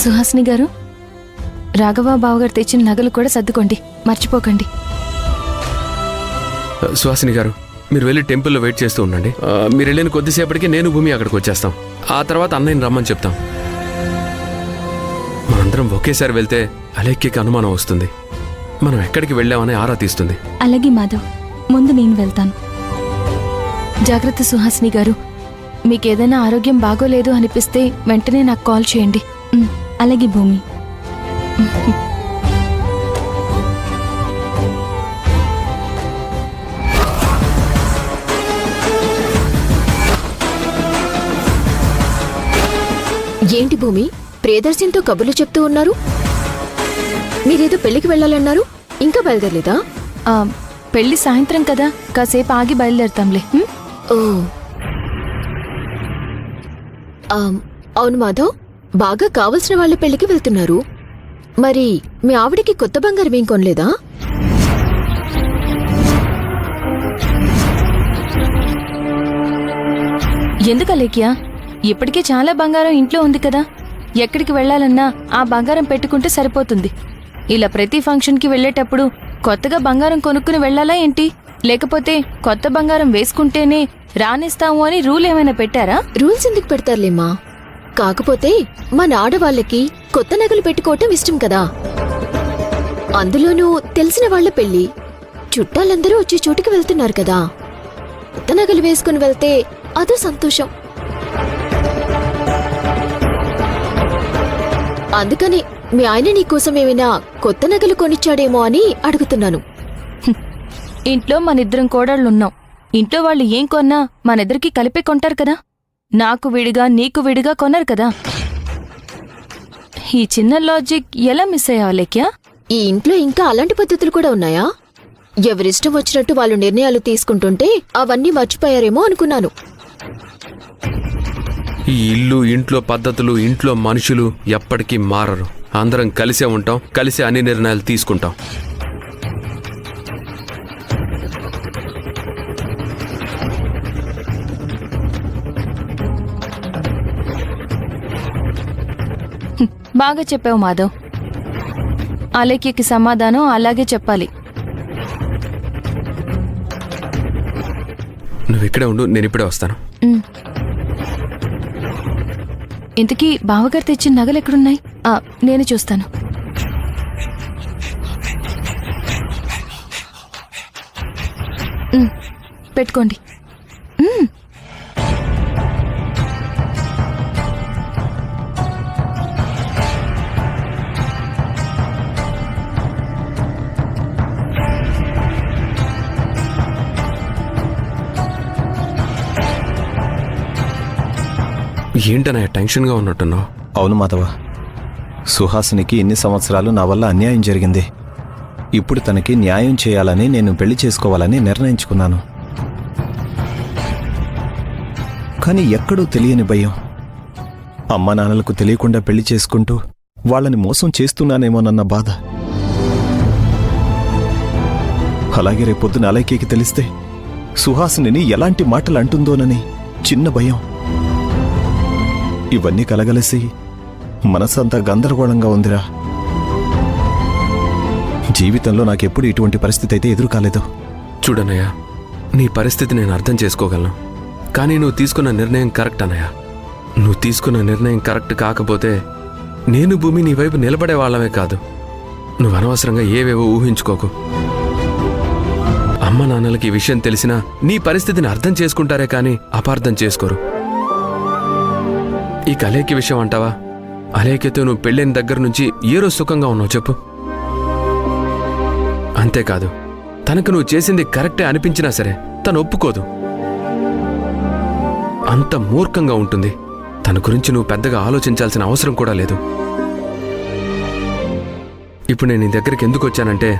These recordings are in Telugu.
సుహాసిని గారు, రాఘవ బావగారు తెచ్చిన నగలు కూడా సర్దుకోండి, మర్చిపోకండి. సుహాసిని గారు, మీరు వెళ్ళి టెంపుల్లో వెయిట్ చేస్తూ ఉండండి. మీరు వెళ్ళిన కొద్దిసేపటికి నేను భూమి అక్కడికి వచ్చేస్తాం. ఆ తర్వాత అన్నయ్యని రమ్మని చెప్తాం. మనందరం ఒకేసారి వెళ్తే అలేఖ్యకి అనుమానం వస్తుంది. మనం ఎక్కడికి వెళ్ళామని ఆరా తీస్తుంది. అలాగే మాధవ్, ముందు నేను వెళ్తాను. జాగ్రత్త సుహాసిని గారు. మీకేదైనా ఆరోగ్యం బాగోలేదు అనిపిస్తే వెంటనే నాకు కాల్ చేయండి. అలాగే భూమి. ఏంటి భూమి, ప్రియదర్శినితో కబుర్లు చెప్తూ ఉన్నారు? మీరేదో పెళ్లికి వెళ్ళాలన్నారు, ఇంకా బయలుదేరలేదా? పెళ్లి సాయంత్రం కదా, కాసేపు ఆగి బయలుదేరుతాంలే. ఓ అవును మాధవ్, బాగా కావలసిన వాళ్ళ పెళ్లికి వెళ్తున్నారు. మరి మీ ఆవిడికి కొత్త బంగారం ఏం కొనలేదా? ఎందుకు అలేఖ్య? ఇప్పటికే చాలా బంగారం ఇంట్లో ఉంది కదా. ఎక్కడికి వెళ్లాలన్నా ఆ బంగారం పెట్టుకుంటే సరిపోతుంది. ఇలా ప్రతి ఫంక్షన్కి వెళ్లేటప్పుడు కొత్తగా బంగారం కొనుక్కుని వెళ్లాలా ఏంటి? లేకపోతే కొత్త బంగారం వేసుకుంటేనే రానిస్తాము అని రూల్ ఏమైనా పెట్టారా? రూల్స్ ఎందుకు పెడతారులేమ్మా, కాకపోతే మన ఆడవాళ్ళకి కొత్త నగలు పెట్టుకోవటం ఇష్టం కదా. అందులోనూ తెలిసిన వాళ్ల పెళ్లి, చుట్టాలందరూ వచ్చే చోటుకి వెళ్తున్నారు కదా. కొత్త నగలు వేసుకుని వెళ్తే అదో సంతోషం. అందుకని మీ ఆయన నీకోసం ఏమైనా కొత్త నగలు కొనిచ్చాడేమో అని అడుగుతున్నాను. ఇంట్లో మనిద్దరం కోడళ్లున్నాం. ఇంట్లో వాళ్ళు ఏం కొన్నా మనిద్దరికి కలిపే కొంటారు కదా. నాకు విడిగా నీకు విడిగా కొనరు కదా. ఈ చిన్న లాజిక్ ఎలా మిస్ అయ్యావా లేఖ్యా? ఈ ఇంట్లో ఇంకా అలాంటి పద్ధతులు కూడా ఉన్నాయా? ఎవరిష్టం వచ్చినట్టు వాళ్ళు నిర్ణయాలు తీసుకుంటుంటే అవన్నీ మర్చిపోయారేమో అనుకున్నాను. ఈ ఇల్లు, ఇంట్లో పద్ధతులు, ఇంట్లో మనుషులు ఎప్పటికీ మారరు. అందరం కలిసే ఉంటాం, కలిసే అన్ని నిర్ణయాలు తీసుకుంటాం. బాగా చెప్పావు మాధవ్. అలేఖ్యకి సమాధానం అలాగే చెప్పాలి. నువ్వు ఇక్కడే ఉండు, నేను ఇప్పుడే వస్తాను. ఇంతకీ బావగారు తెచ్చిన నగలు ఎక్కడున్నాయి? నేను చూస్తాను. పెట్టుకోండి. ఏంటన్నా టెన్షన్గా ఉన్నట్టున్నావు? అవును మాధవ, సుహాసినికి ఇన్ని సంవత్సరాలు నా వల్ల అన్యాయం జరిగింది. ఇప్పుడు తనకి న్యాయం చేయాలని, నేను పెళ్లి చేసుకోవాలని నిర్ణయించుకున్నాను. కానీ ఎక్కడో తెలియని భయం. అమ్మా నాన్నలకు తెలియకుండా పెళ్లి చేసుకుంటూ వాళ్ళని మోసం చేస్తున్నానేమోనన్న బాధ. అలాగే రేపొద్దున అలైకేకి తెలిస్తే సుహాసిని ఎలాంటి మాటలు అంటుందోనని చిన్న భయం. ఇవన్నీ కలగలిసి మనసంతా గందరగోళంగా ఉందిరా. జీవితంలో నాకెప్పుడు ఇటువంటి పరిస్థితి అయితే ఎదురు కాలేదు. చూడన్నయ్య, నీ పరిస్థితి నేను అర్థం చేసుకోగలను. కానీ నువ్వు తీసుకున్న నిర్ణయం కరెక్ట్ అన్నయ్య. నువ్వు తీసుకున్న నిర్ణయం కరెక్ట్ కాకపోతే నేను భూమి నీ వైపు నిలబడే వాళ్ళమే కాదు. నువ్వు అనవసరంగా ఏవేవో ఊహించుకోకు. అమ్మ నాన్నలకి ఈ విషయం తెలిసినా నీ పరిస్థితిని అర్థం చేసుకుంటారే కానీ అపార్థం చేసుకోరు. ఈ అలేఖ్య విషయం అంటావా? అలేఖ్యతో నువ్వు పెళ్ళైన దగ్గర నుంచి ఏ రోజు సుఖంగా ఉన్నావు చెప్పు? అంతేకాదు, తనకు నువ్వు చేసింది కరెక్టే అనిపించినా సరే తను ఒప్పుకోదు. అంత మూర్ఖంగా ఉంటుంది. తన గురించి నువ్వు పెద్దగా ఆలోచించాల్సిన అవసరం కూడా లేదు. ఇప్పుడు నేను నీ దగ్గరికి ఎందుకు వచ్చానంటే,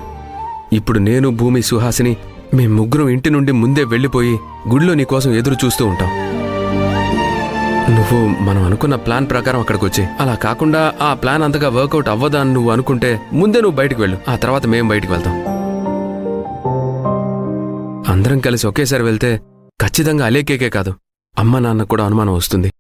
ఇప్పుడు నేను, భూమి, సుహాసిని మేం ముగ్గురం ఇంటి నుండి ముందే వెళ్ళిపోయి గుడిలో నీకోసం ఎదురు చూస్తూ ఉంటాం. నువ్వు మనం అనుకున్న ప్లాన్ ప్రకారం అక్కడికి వచ్చి, అలా కాకుండా ఆ ప్లాన్ అంతగా వర్కౌట్ అవ్వదా అని నువ్వు అనుకుంటే ముందే నువ్వు బయటికి వెళ్ళు. ఆ తర్వాత మేం బయటికి వెళ్తాం. అందరం కలిసి ఒకేసారి వెళ్తే ఖచ్చితంగా అలేఖ్యకే కాదు, అమ్మ నాన్నకు కూడా అనుమానం వస్తుంది.